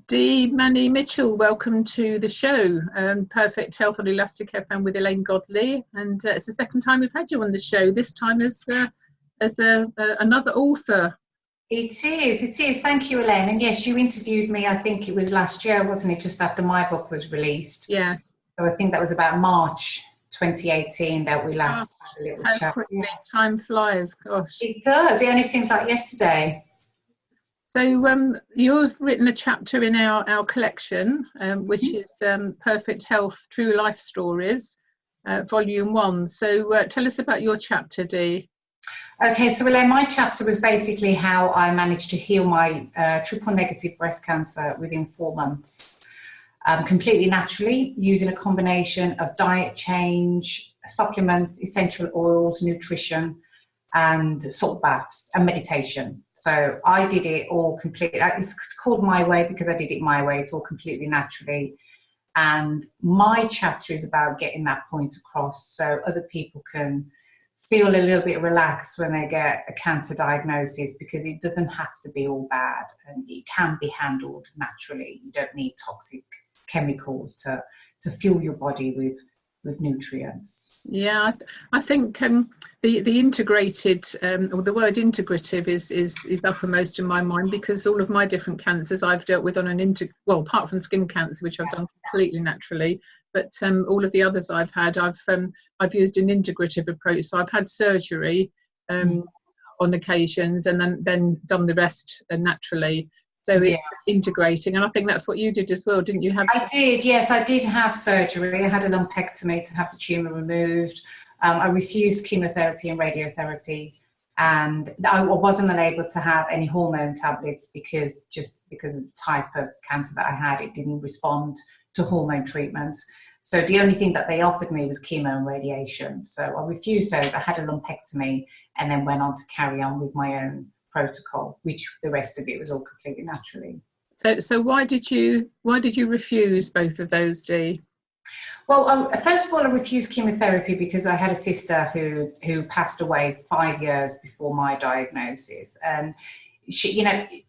Dee Mani-Mitchell, welcome to the show. Perfect Health on Elastic FM with Elaine Godley, and it's the second time we've had you on the show. This time as another author. It is. Thank you, Elaine. And yes, you interviewed me. I think it was last year, wasn't it? Just after my book was released. Yes. So I think that was about March 2018 that we last had a little how chat. Quickly time flies. Gosh. It does. It only seems like yesterday. So you've written a chapter in our collection, which is Perfect Health, True Life Stories, Volume 1. So tell us about your chapter, Dee. Okay, so Elaine, my chapter was basically how I managed to heal my triple negative breast cancer within 4 months, completely naturally, using a combination of diet change, supplements, essential oils, nutrition, and salt baths and meditation. So I did it all completely. It's called My Way because I did it my way. It's all completely naturally. And my chapter is about getting that point across so other people can feel a little bit relaxed when they get a cancer diagnosis, because it doesn't have to be all bad and it can be handled naturally. You don't need toxic chemicals to fuel your body with nutrients. Yeah, I think the integrated, or the word integrative is uppermost in my mind, because all of my different cancers I've dealt with on an apart from skin cancer, which I've done completely naturally, but all of the others I've had, I've used an integrative approach. So I've had surgery on occasions, and then done the rest naturally. So it's integrating, and I think that's what you did as well, didn't you? I did, yes. I did have surgery. I had a lumpectomy to have the tumour removed. I refused chemotherapy and radiotherapy, and I wasn't able to have any hormone tablets because of the type of cancer that I had. It didn't respond to hormone treatment. So the only thing that they offered me was chemo and radiation. So I refused those. I had a lumpectomy and then went on to carry on with my own protocol, which the rest of it was all completely naturally. So why did you refuse both of those, Dee? Well, first of all, I refused chemotherapy because I had a sister who passed away 5 years before my diagnosis, and she,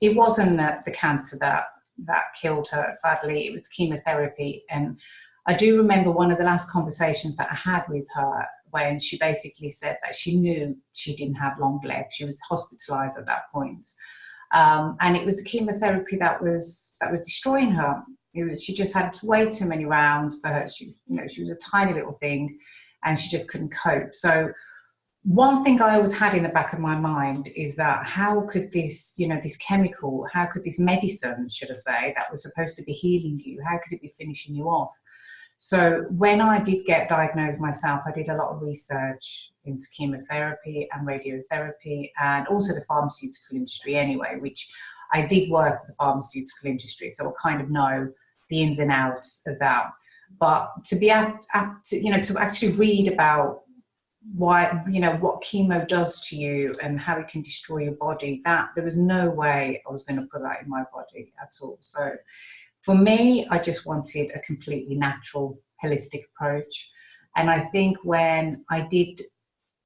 it wasn't the cancer that killed her. Sadly, it was chemotherapy. And I do remember one of the last conversations that I had with her, when she basically said that she knew she didn't have long left. She was hospitalized at that point. And it was the chemotherapy that was destroying her. She just had way too many rounds for her. She was a tiny little thing, and she just couldn't cope. So one thing I always had in the back of my mind is that how could this, this chemical, how could this medicine, should I say, that was supposed to be healing you, how could it be finishing you off? So when I did get diagnosed myself, I did a lot of research into chemotherapy and radiotherapy, and also the pharmaceutical industry anyway, which I did work for the pharmaceutical industry, so I kind of know the ins and outs of that. But to actually read about what chemo does to you and how it can destroy your body, that there was no way I was going to put that in my body at all. So for me, I just wanted a completely natural, holistic approach. And I think when I did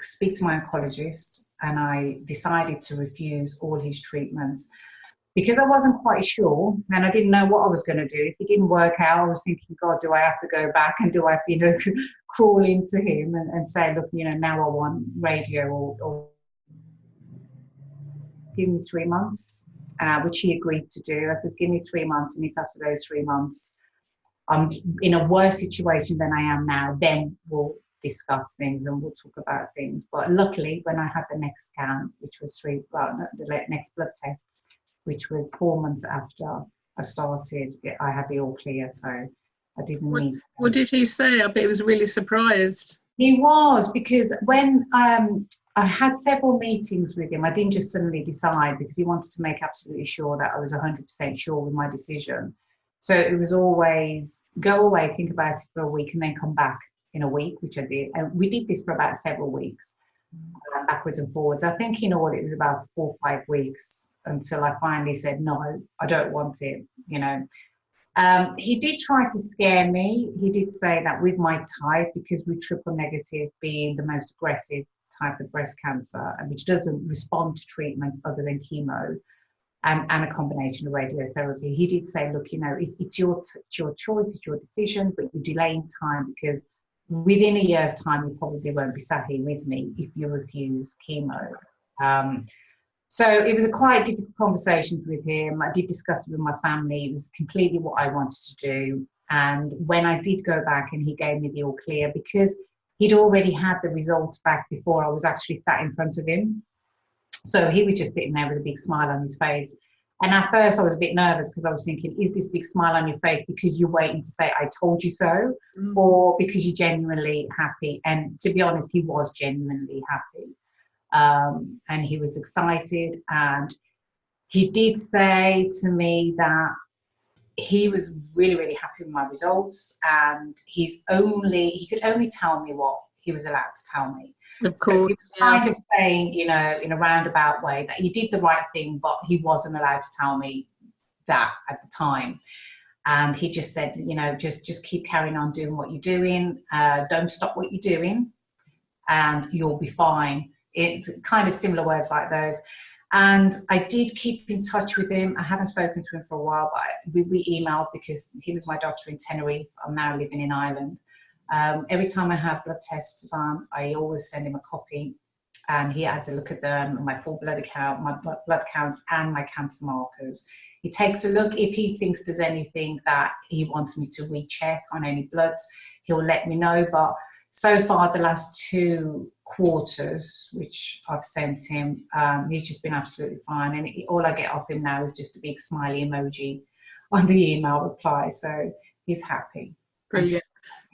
speak to my oncologist and I decided to refuse all his treatments, because I wasn't quite sure and I didn't know what I was going to do. If it didn't work out, I was thinking, God, do I have to go back, and do I have to, crawl into him and say, look, now I want radio, or give me 3 months. Which he agreed to do. I said, give me 3 months, and if after those 3 months I'm in a worse situation than I am now, then we'll discuss things and we'll talk about things. But luckily, when I had the next scan, which was the next blood test, which was 4 months after I started, I had the all clear, so I didn't need. What did he say? I bet he was really surprised. He was, because when I had several meetings with him, I didn't just suddenly decide, because he wanted to make absolutely sure that I was 100% sure with my decision. So it was always go away, think about it for a week, and then come back in a week, which I did. And we did this for about several weeks, backwards and forwards. I think in all it was about 4 or 5 weeks until I finally said, no, I don't want it, He did try to scare me. He did say that with my type, because with triple negative being the most aggressive type of breast cancer, and which doesn't respond to treatments other than chemo, and a combination of radiotherapy. He did say, look, it's your choice, it's your decision, but you're delaying time because within a year's time, you probably won't be sat here with me if you refuse chemo. So it was a quite difficult conversations with him. I did discuss it with my family. It was completely what I wanted to do. And when I did go back and he gave me the all clear, because he'd already had the results back before I was actually sat in front of him. So he was just sitting there with a big smile on his face. And at first I was a bit nervous because I was thinking, is this big smile on your face because you're waiting to say, I told you so, or because you're genuinely happy? And to be honest, he was genuinely happy. And he was excited. And he did say to me that he was really, really happy with my results. And he could only tell me what he was allowed to tell me. Of So course, he was kind of saying, in a roundabout way, that he did the right thing, but he wasn't allowed to tell me that at the time. And he just said, just keep carrying on doing what you're doing. Don't stop what you're doing, and you'll be fine. It's kind of similar words like those. And I did keep in touch with him. I haven't spoken to him for a while, but we emailed because he was my doctor in Tenerife. I'm now living in Ireland. Every time I have blood tests done, I always send him a copy, and he has a look at them, my full blood count, my blood counts, and my cancer markers. He takes a look. If he thinks there's anything that he wants me to recheck on any bloods, he'll let me know. But so far, the last 2 quarters, which I've sent him, he's just been absolutely fine. And all I get off him now is just a big smiley emoji on the email reply. So he's happy. brilliant.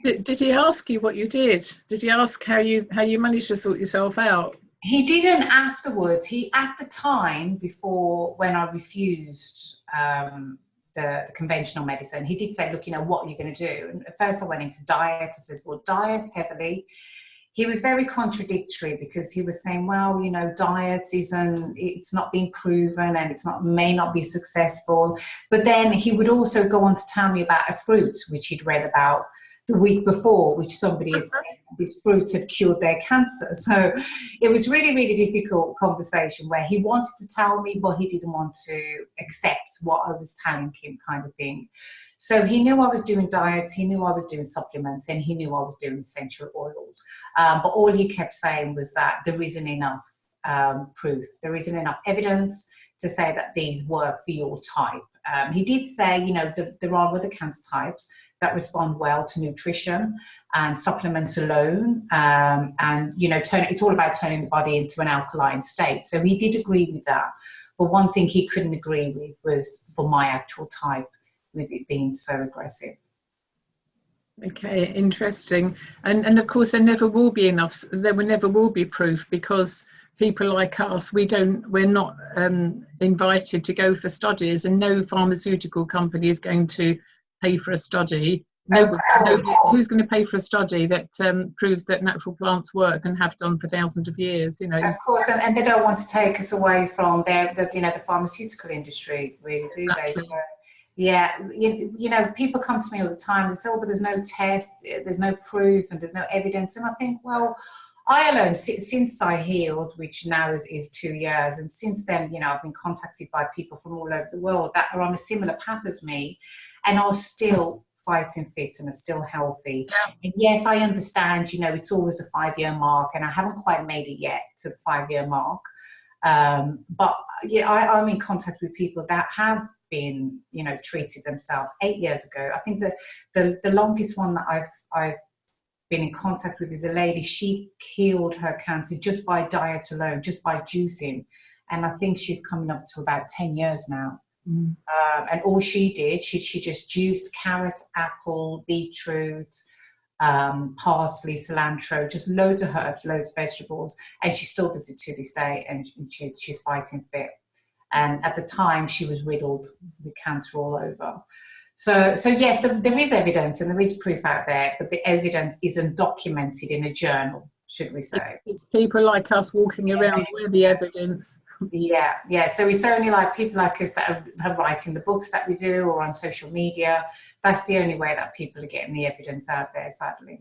Did he ask you what you did? Did he ask how you managed to sort yourself out? He didn't afterwards. At the time before, when I refused the conventional medicine, he did say, look, what are you going to do? And at first I went into diet. I says, well, diet heavily. He was very contradictory because he was saying, well, diet it's not been proven and may not be successful. But then he would also go on to tell me about a fruit which he'd read about the week before, which somebody had said this fruit had cured their cancer. So it was really, really difficult conversation where he wanted to tell me, but he didn't want to accept what I was telling him, kind of thing. So he knew I was doing diets, he knew I was doing supplements, and he knew I was doing essential oils. But all he kept saying was that there isn't enough proof, there isn't enough evidence to say that these work for your type. He did say, there are other cancer types that respond well to nutrition and supplements alone. And, it's all about turning the body into an alkaline state. So he did agree with that. But one thing he couldn't agree with was for my actual type, with it being so aggressive. Okay, interesting. And of course there never will be enough, there never will be proof, because people like us, we're not invited to go for studies, and no pharmaceutical company is going to pay for a study. Who's going to pay for a study that proves that natural plants work and have done for thousands of years? Of course, and they don't want to take us away from the pharmaceutical industry, really, do they? Yeah, people come to me all the time and say, oh, but there's no test, there's no proof, and there's no evidence. And I think, well, I alone, since I healed, which now is 2 years, and since then, I've been contacted by people from all over the world that are on a similar path as me and are still fighting fit and are still healthy. Yeah. And yes, I understand, it's always a 5-year mark, and I haven't quite made it yet to the 5-year mark. But yeah, I'm in contact with people that have been, treated themselves 8 years ago. I think the longest one that I've been in contact with is a lady. She healed her cancer just by diet alone, just by juicing, and I think she's coming up to about 10 years now. And all she did, she just juiced carrot, apple, beetroot, parsley, cilantro, just loads of herbs, loads of vegetables, and she still does it to this day, and she's fighting fit. And at the time, she was riddled with cancer all over. So yes, there is evidence and there is proof out there, but the evidence isn't documented in a journal, should we say? It's people like us walking around with the evidence. Yeah. So it's only like people like us that are writing the books that we do, or on social media. That's the only way that people are getting the evidence out there, sadly.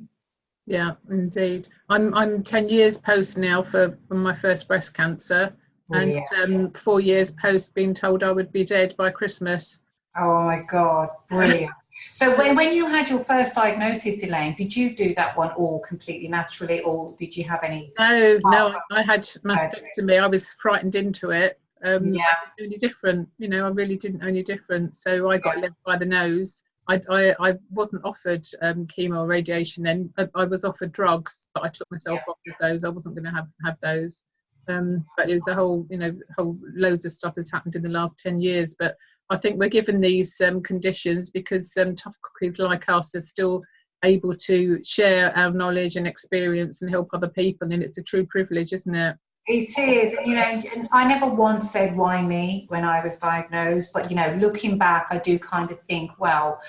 Yeah, indeed. I'm 10 years post now from my first breast cancer. Brilliant. And 4 years post being told I would be dead by Christmas. Oh my God, brilliant. So when you had your first diagnosis, Elaine, did you do that one all completely naturally, or did you have any? No, I had mastectomy. I was frightened into it. I didn't Yeah. know any different, I really didn't know any different. So I got led by the nose. I wasn't offered chemo or radiation then. I was offered drugs, but I took myself off of those. I wasn't going to have those. But it was a whole loads of stuff has happened in the last 10 years. But I think we're given these conditions because tough cookies like us are still able to share our knowledge and experience and help other people, and it's a true privilege, isn't it? It is, and I never once said why me when I was diagnosed, but looking back, I do kind of think, well,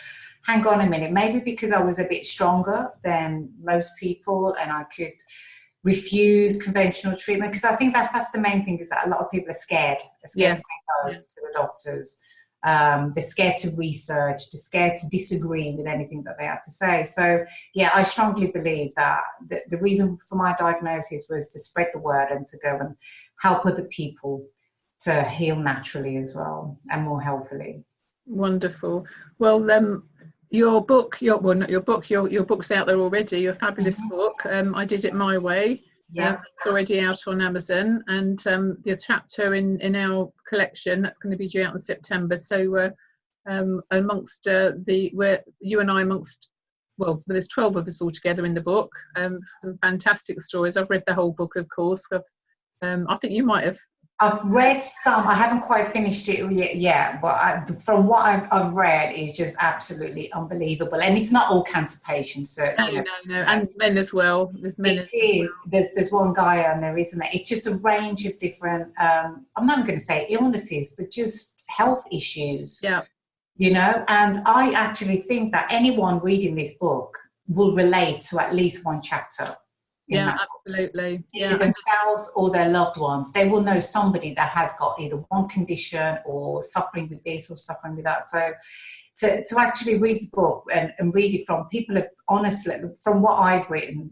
hang on a minute, maybe because I was a bit stronger than most people and I could refuse conventional treatment, because I think that's the main thing, is that a lot of people are scared to say no to the doctors. They're scared to research, they're scared to disagree with anything that they have to say. So yeah, I strongly believe that the reason for my diagnosis was to spread the word and to go and help other people to heal naturally as well and more healthily. Wonderful. Well, your book's out there already. Your fabulous book. I Did It My Way. It's already out on Amazon, and the chapter in our collection that's going to be due out in September. So amongst you and I, there's 12 of us all together in the book. Some fantastic stories. I've read the whole book, of course. I think you might have. I've read some. I haven't quite finished it yet, but from what I've read, is just absolutely unbelievable. And it's not all cancer patients. So, no, and men as well. There's men. It is. There's one guy on there, isn't there? It's just a range of different. I'm not going to say illnesses, but just health issues. Yeah. And I actually think that anyone reading this book will relate to at least one chapter. Absolutely. Either themselves or their loved ones. They will know somebody that has got either one condition or suffering with this or suffering with that. So to actually read the book and read it from people who, honestly, from what I've read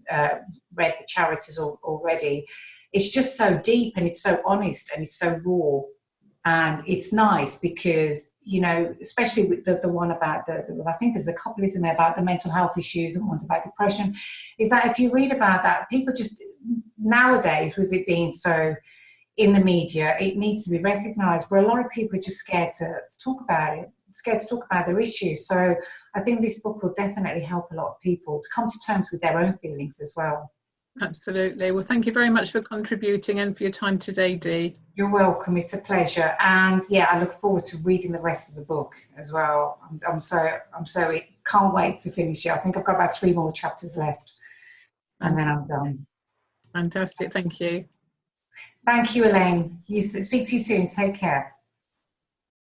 the charities already, it's just so deep and it's so honest and it's so raw. And it's nice because, especially with the one about I think there's a couple, isn't there, about the mental health issues and one's about depression, is that if you read about that, people just, nowadays, with it being so in the media, it needs to be recognised, where a lot of people are just scared to talk about it, scared to talk about their issues. So I think this book will definitely help a lot of people to come to terms with their own feelings as well. Absolutely. Well, thank you very much for contributing and for your time today, Dee. You're welcome. It's a pleasure. And yeah, I look forward to reading the rest of the book as well. I'm so can't wait to finish it. I think I've got about 3 more chapters left and then I'm done. Fantastic. Thank you. Thank you, Elaine. Speak to you soon. Take care.